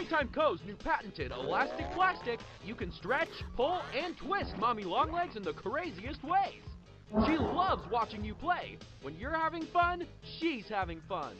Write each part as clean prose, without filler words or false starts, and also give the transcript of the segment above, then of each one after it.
Playtime Co.'s new patented elastic plastic, you can stretch, pull, and twist Mommy Longlegs in the craziest ways. She loves watching you play. When you're having fun, she's having fun.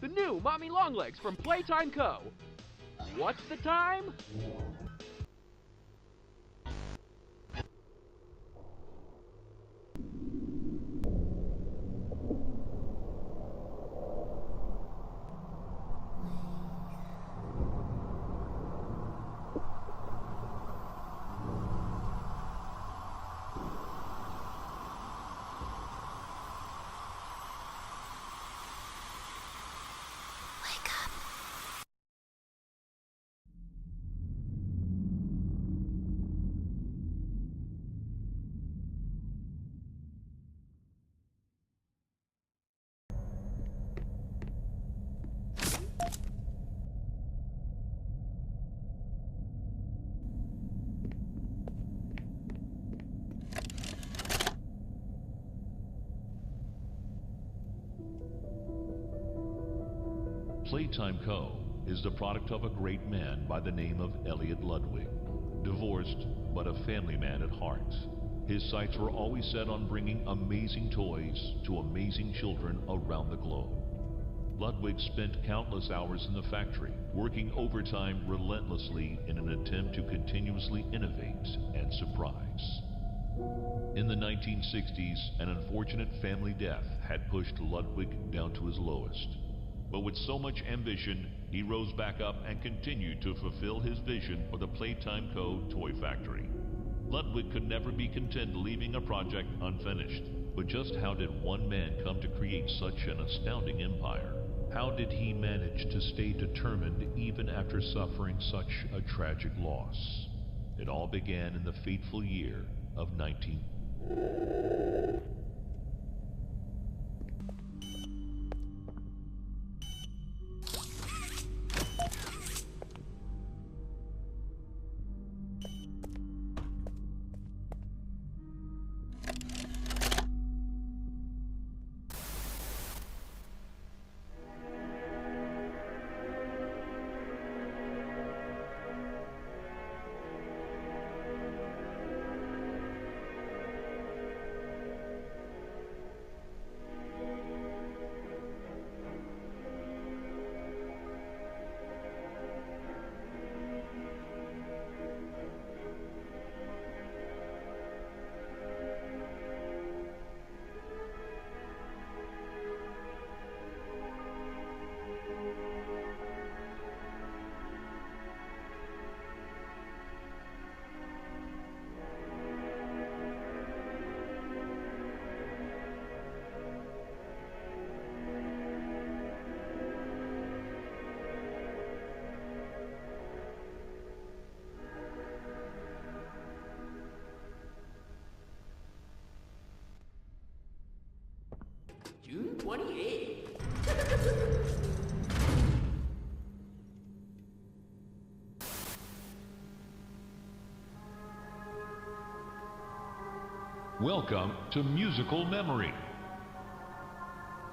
The new Mommy Longlegs from Playtime Co. What's the time? Playtime Co. is the product of a great man by the name of Elliot Ludwig. Divorced, but a family man at heart. His sights were always set on bringing amazing toys to amazing children around the globe. Ludwig spent countless hours in the factory, working overtime relentlessly in an attempt to continuously innovate and surprise. In the 1960s, an unfortunate family death had pushed Ludwig down to his lowest. But with so much ambition, he rose back up and continued to fulfill his vision for the Playtime Co. toy factory. Ludwig could never be content leaving a project unfinished. But just how did one man come to create such an astounding empire? How did he manage to stay determined even after suffering such a tragic loss? It all began in the fateful year of 19... June 28th. Welcome to Musical Memory.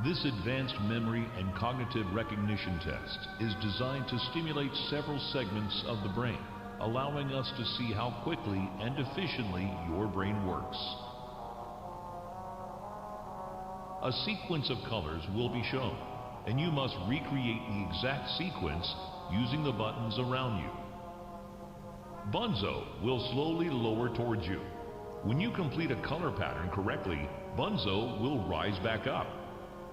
This advanced memory and cognitive recognition test is designed to stimulate several segments of the brain, allowing us to see how quickly and efficiently your brain works. A sequence of colors will be shown, and you must recreate the exact sequence using the buttons around you. Bunzo will slowly lower towards you. When you complete a color pattern correctly, Bunzo will rise back up.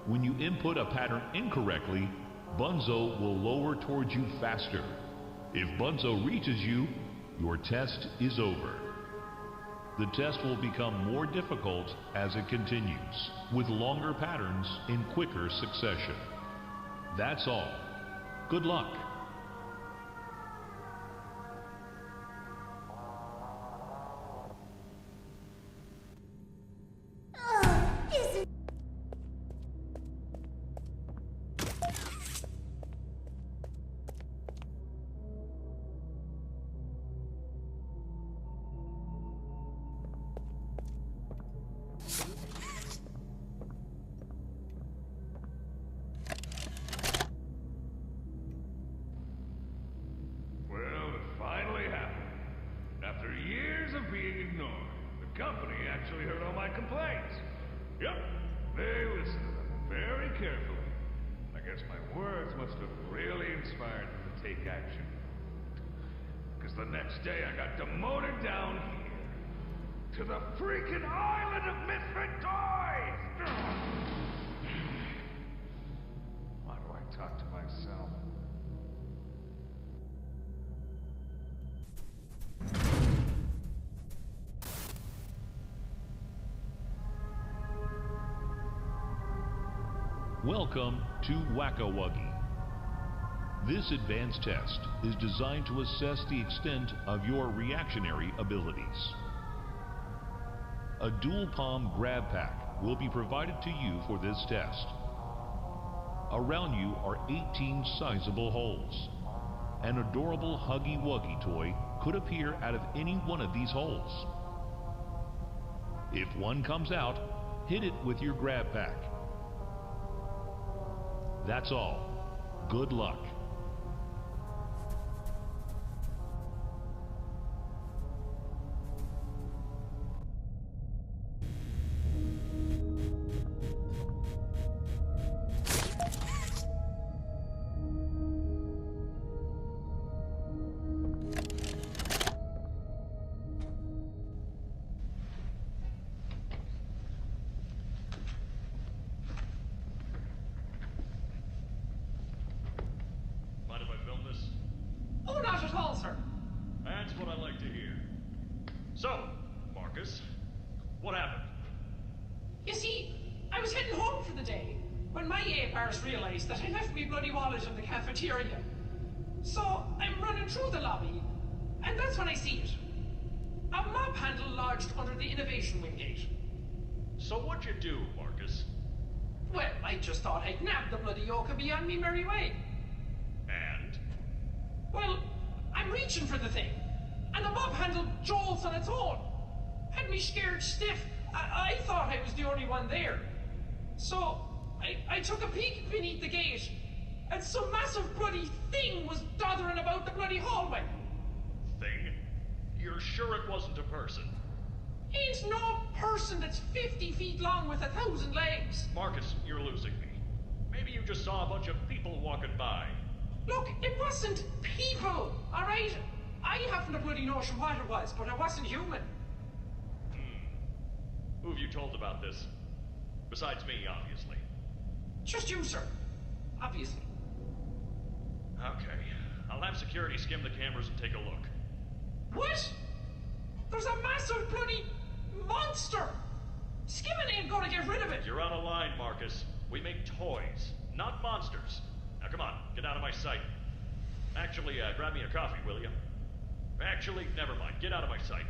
When you input a pattern incorrectly, Bunzo will lower towards you faster. If Bunzo reaches you, your test is over. The test will become more difficult as it continues, with longer patterns in quicker succession. That's all. Good luck. actually heard all my complaints. Yep, they listened to them very carefully. I guess my words must have really inspired them to take action. Because the next day I got demoted down here to the freaking island of misfit toys! Why do I talk to myself? Welcome to Whack-A-Wuggy. This advanced test is designed to assess the extent of your reactionary abilities. A dual palm grab pack will be provided to you for this test. Around you are 18 sizable holes. An adorable Huggy Wuggy toy could appear out of any one of these holes. If one comes out, hit it with your grab pack. That's all. Good luck. Oh, not at all, sir. That's what I like to hear. So, Marcus, what happened? You see, I was heading home for the day when my apars realized that I left me bloody wallet in the cafeteria. So, I'm running through the lobby, and that's when I see it. A mob handle lodged under the innovation wing gate. So what'd you do, Marcus? Well, I just thought I'd nab the bloody yoke and be on me merry way. And? Well, I'm reaching for the thing, and the mob handle jolts on its own. Had me scared stiff. I thought I was the only one there. So, I took a peek beneath the gate, and some massive bloody thing was doddering about the bloody hallway. Thing? You're sure it wasn't a person? Ain't no person that's 50 feet long with 1,000 legs. Marcus, you're losing me. Maybe you just saw a bunch of people walking by. Look, it wasn't people, alright? I haven't a bloody notion what it was, but it wasn't human. Who have you told about this? Besides me, obviously. Just you, sir. Obviously. Okay. I'll have security skim the cameras and take a look. What? There's a massive bloody monster! Skimming ain't gonna get rid of it! You're out of line, Marcus. We make toys, not monsters. Now come on, get out of my sight. Actually, grab me a coffee, will you? Actually, never mind. Get out of my sight.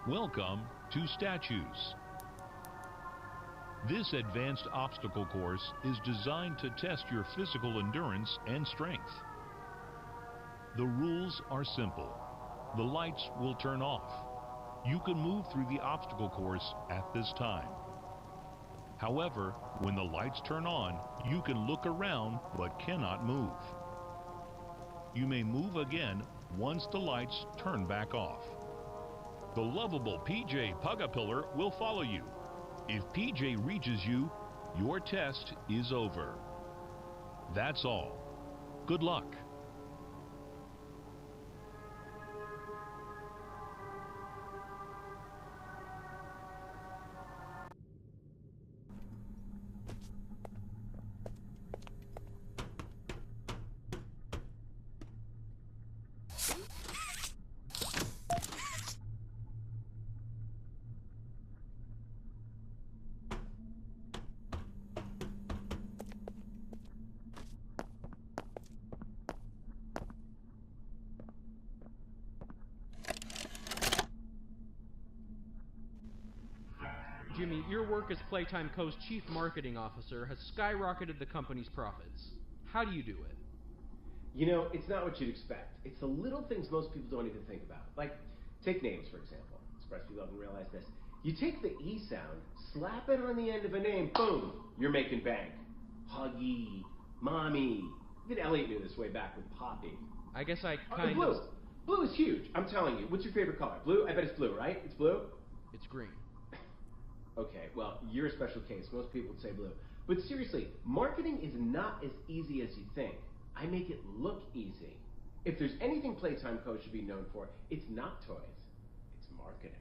Welcome to Statues. This advanced obstacle course is designed to test your physical endurance and strength. The rules are simple. The lights will turn off. You can move through the obstacle course at this time. However, when the lights turn on, you can look around but cannot move. You may move again once the lights turn back off. The lovable PJ Pugapillar will follow you. If PJ reaches you, your test is over. That's all. Good luck. Jimmy, your work as Playtime Co.'s Chief Marketing Officer has skyrocketed the company's profits. How do you do it? You know, it's not what you'd expect. It's the little things most people don't even think about. Like, take names, for example. Surprised people haven't realized this. You take the E sound, slap it on the end of a name, boom, you're making bank. Huggy, Mommy. Even Elliot knew this way back with Poppy. I guess I kind blue. of... Blue is huge. I'm telling you. What's your favorite color? Blue? I bet it's blue, right? It's blue? It's green. Okay, well, you're a special case. Most people would say blue. But seriously, marketing is not as easy as you think. I make it look easy. If there's anything Playtime Co. should be known for, it's not toys. It's marketing.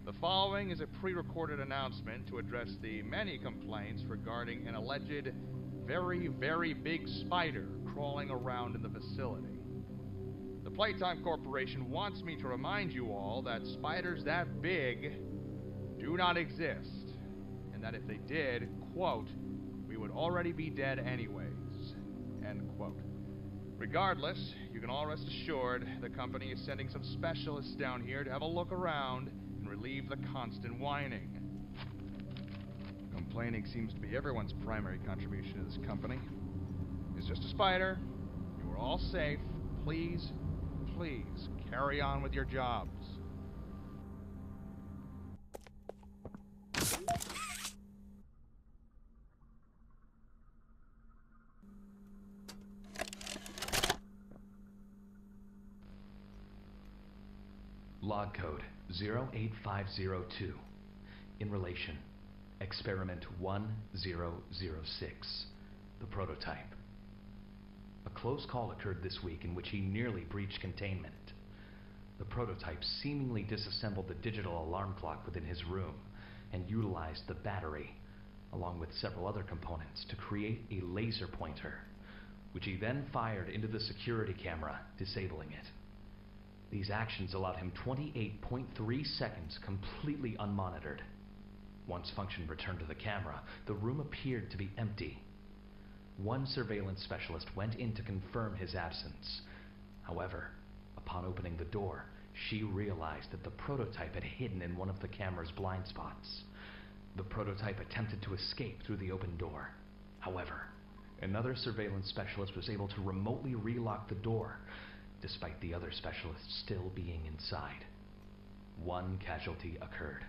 The following is a pre-recorded announcement to address the many complaints regarding an alleged very, very big spider crawling around in the facility. The Playtime Corporation wants me to remind you all that spiders that big do not exist, and that if they did, quote, we would already be dead anyways, end quote. Regardless, you can all rest assured the company is sending some specialists down here to have a look around and relieve the constant whining. Complaining seems to be everyone's primary contribution to this company. It's just a spider. You are all safe. Please, please, carry on with your jobs. Log code 08502. In relation, experiment 1006, the prototype. A close call occurred this week in which he nearly breached containment. The prototype seemingly disassembled the digital alarm clock within his room and utilized the battery, along with several other components, to create a laser pointer, which he then fired into the security camera, disabling it. These actions allowed him 28.3 seconds completely unmonitored. Once function returned to the camera, the room appeared to be empty. One surveillance specialist went in to confirm his absence. However, upon opening the door, she realized that the prototype had hidden in one of the camera's blind spots. The prototype attempted to escape through the open door. However, another surveillance specialist was able to remotely relock the door, despite the other specialists still being inside. One casualty occurred.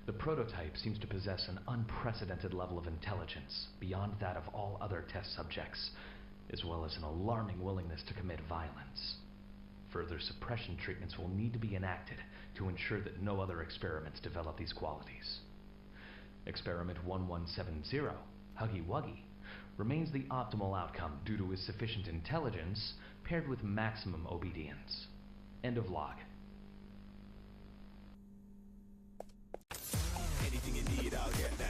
The prototype seems to possess an unprecedented level of intelligence beyond that of all other test subjects, as well as an alarming willingness to commit violence. Further suppression treatments will need to be enacted to ensure that no other experiments develop these qualities. Experiment 1170, Huggy Wuggy, remains the optimal outcome due to his sufficient intelligence paired with maximum obedience. End of log. Anything you need, I'll get that.